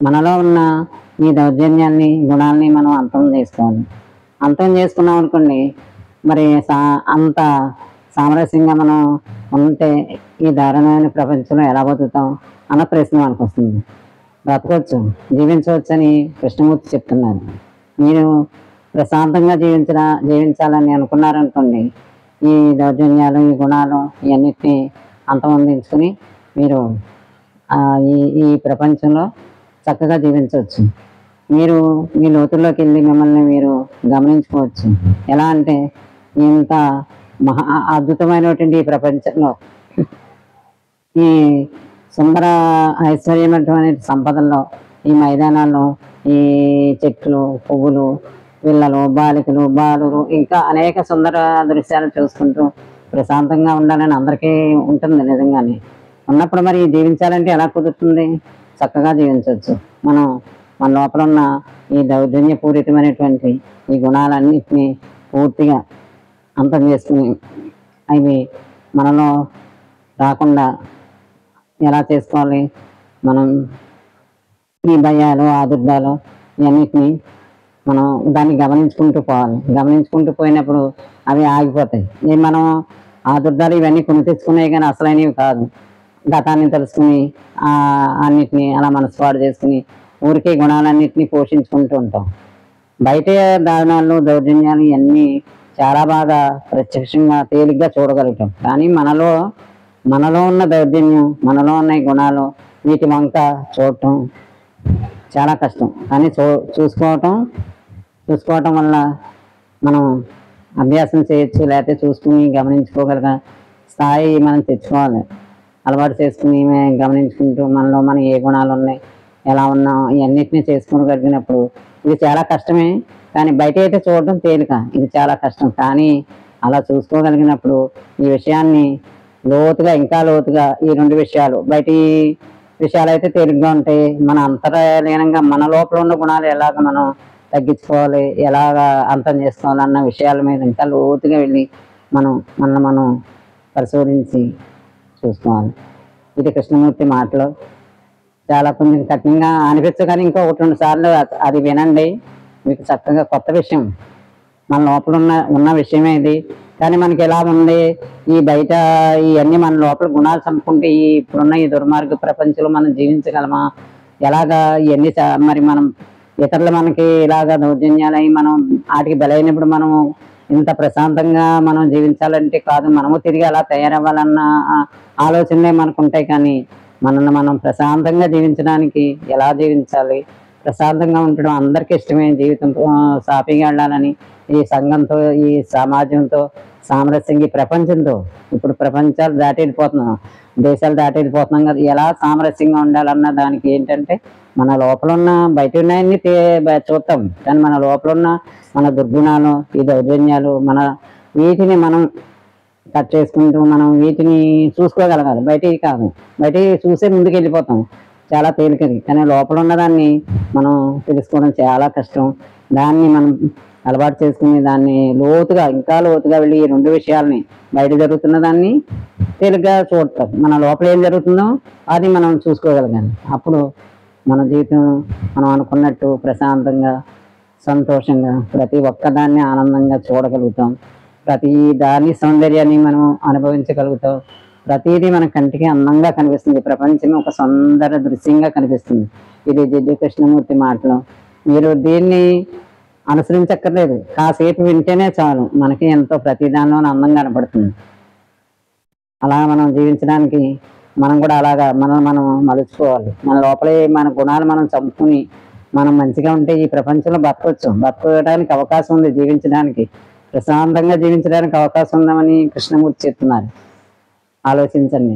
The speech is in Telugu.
మనలో ఉన్న ఈ దౌర్జన్యాన్ని గుణాలని మనం అంతం చేసుకోవాలి. అంతం చేసుకున్నాం అనుకోండి, మరి అంత సామరస్యంగా మనం ఉంటే ఈ దారుణమైన ప్రపంచంలో ఎలా బతుకుతాం అన్న ప్రశ్న మనకు వస్తుంది. బ్రతకొచ్చు, జీవించవచ్చు అని కృష్ణమూర్తి చెప్తున్నారు. మీరు ప్రశాంతంగా జీవించాలని అనుకున్నారనుకోండి, ఈ దౌర్జన్యాలు, ఈ గుణాలు ఇవన్నిటిని అంతమొందించుకుని మీరు ఈ ఈ ప్రపంచంలో చక్కగా జీవించవచ్చు. మీరు మీ లోతుల్లోకి వెళ్ళి మిమ్మల్ని మీరు గమనించుకోవచ్చు. ఎలా అంటే, ఇంత అద్భుతమైనటువంటి ఈ ప్రపంచంలో ఈ సుందర ఐశ్వర్యమైనటువంటి సంపదల్లో, ఈ మైదానాల్లో, ఈ చెట్లు, పువ్వులు, పిల్లలు, బాలికలు, బాలురు, ఇంకా అనేక సుందర దృశ్యాలు చూసుకుంటూ ప్రశాంతంగా ఉండాలని అందరికీ ఉంటుంది నిజంగానే. ఉన్నప్పుడు మరి జీవించాలంటే ఎలా కుదురుతుంది? చక్కగా జీవించవచ్చు. మనం మన లోపల ఉన్న ఈ దౌర్జన్యపూరితమైనటువంటి ఈ గుణాలన్నింటినీ పూర్తిగా అంతం చేసుకుని అవి మనలో రాకుండా ఎలా చేసుకోవాలి? మనం ఈ భయాలు, ఆదుర్దాలు ఇవన్నిటిని మనం దాన్ని గమనించుకుంటూ పోవాలి. గమనించుకుంటూ పోయినప్పుడు అవి ఆగిపోతాయి. మనం ఆదుర్దాలు ఇవన్నీ కొని తెచ్చుకున్నాయి కానీ అసలైనవి కాదు. గతాన్ని తెలుసుకుని అన్నిటినీ అలా మనసుపాడు చేసుకుని ఊరికే గుణాలన్నింటినీ పోషించుకుంటూ ఉంటాం. బయట దారుణాలు, దౌర్జన్యాలు ఇవన్నీ చాలా బాగా ప్రత్యక్షంగా తేలిగ్గా చూడగలుగుతాం. కానీ మనలో ఉన్న దౌర్జన్యం, మనలో ఉన్న ఈ గుణాలు, వీటి వంక చూడటం చాలా కష్టం. కానీ చూసుకోవటం వల్ల మనం అభ్యాసం చేయొచ్చు, లేకపోతే చూసుకుని గమనించుకోగలిగ స్థాయి మనం తెచ్చుకోవాలి. అలవాటు చేసుకుని గమనించుకుంటూ మనలో మన ఏ గుణాలు ఉన్నాయి, ఎలా ఉన్నాం, ఇవన్నిటినీ చేసుకోగలిగినప్పుడు ఇది చాలా కష్టమే. కానీ బయట అయితే చూడటం తేలిక, ఇది చాలా కష్టం. కానీ అలా చూసుకోగలిగినప్పుడు ఈ విషయాన్ని లోతుగా, ఇంకా లోతుగా ఈ రెండు విషయాలు, బయట విషయాలు అయితే తేలిగ్గా ఉంటాయి. మన అంతర్లీనంగా మన లోపల ఉన్న గుణాలు ఎలాగ మనం తగ్గించుకోవాలి, ఎలాగ అంతం చేసుకోవాలి అన్న విషయాల మీద ఇంకా లోతుగా వెళ్ళి మనం పరిశోధించి చూసుకోవాలి. ఇది కృష్ణమూర్తి మాటలు. చాలా కొంచెం కఠినంగా అనిపించు, కానీ ఇంకో 1-2 సార్లు అది వినండి. మీకు చక్కగా కొత్త విషయం, మన లోపల ఉన్న విషయమే ఇది. కానీ మనకి ఎలా ఉంది, ఈ బయట ఇవన్నీ మన లోపల గుణాలు చంపుకుంటే ఇప్పుడున్న ఈ దుర్మార్గ ప్రపంచంలో మనం జీవించగలమా? ఎలాగా ఇవన్నీ మరి మనం ఇతరులు మనకి ఇలాగా దౌర్జన్యాలై మనం వాటికి బలైనప్పుడు మనం ఇంత ప్రశాంతంగా మనం జీవించాలంటే కాదు, మనము తిరిగి అలా తయారవ్వాలన్న ఆలోచనలే మనకు ఉంటాయి. కానీ మనల్ని మనం ప్రశాంతంగా జీవించడానికి ఎలా జీవించాలి, ప్రశాంతంగా ఉండడం అందరికీ ఇష్టమే. జీవితంతో సాఫీగా వెళ్ళాలని ఈ సంఘంతో, ఈ సమాజంతో సామరస్యంగా, ఈ ప్రపంచంతో, ఇప్పుడు ప్రపంచాలు దాటి వెళ్ళిపోతున్నాం, దేశాలు దాటి వెళ్ళిపోతున్నాం కదా, ఎలా సామరస్యంగా ఉండాలన్న దానికి ఏంటంటే మన లోపల ఉన్న, బయట ఉన్నాయన్నీ చూస్తాం, కానీ మన లోపల ఉన్న మన దుర్గుణాలు, ఈ దౌర్జన్యాలు, వీటిని మనం కట్ చేసుకుంటూ మనం వీటిని చూసుకోగలగాలి. బయటికి కాదు, బయటికి చూసే ముందుకు వెళ్ళిపోతాం, చాలా తేలికది. కానీ లోపల ఉన్నదాన్ని మనం తెలుసుకోవడం చాలా కష్టం. దాన్ని మనం అలవాటు చేసుకుని దాన్ని లోతుగా, ఇంకా లోతుగా వెళ్ళి ఈ రెండు విషయాలని, బయట జరుగుతున్న దాన్ని తేలిగ్గా చూడతాం, మన లోపల ఏం జరుగుతుందో అది మనం చూసుకోగలగాలి. అప్పుడు మన జీవితం మనం అనుకున్నట్టు ప్రశాంతంగా, సంతోషంగా, ప్రతి ఒక్కదాన్ని ఆనందంగా చూడగలుగుతాం. ప్రతి దాని సౌందర్యాన్ని మనం అనుభవించగలుగుతాం. ప్రతిదీ మన కంటికి అందంగా కనిపిస్తుంది. ప్రపంచం ఒక సుందర దృశ్యంగా కనిపిస్తుంది. ఇది జిడ్డు కృష్ణమూర్తి మాటలు. మీరు దీన్ని అనుసరించక్కర్లేదు, కాసేపు వింటేనే చాలు, మనకి ఎంతో ప్రతిదానిలో అందంగా కనపడుతుంది. అలా మనం జీవించడానికి మనం కూడా అలాగా మనం మలుచుకోవాలి. మన లోపలే మన గుణాలు మనం చంపుకుని మనం మంచిగా ఉంటే ఈ ప్రపంచంలో బతకడానికి అవకాశం ఉంది. జీవించడానికి, ప్రశాంతంగా జీవించడానికి అవకాశం ఉందామని కృష్ణమూర్తి చెప్తున్నారు. ఆలోచించండి.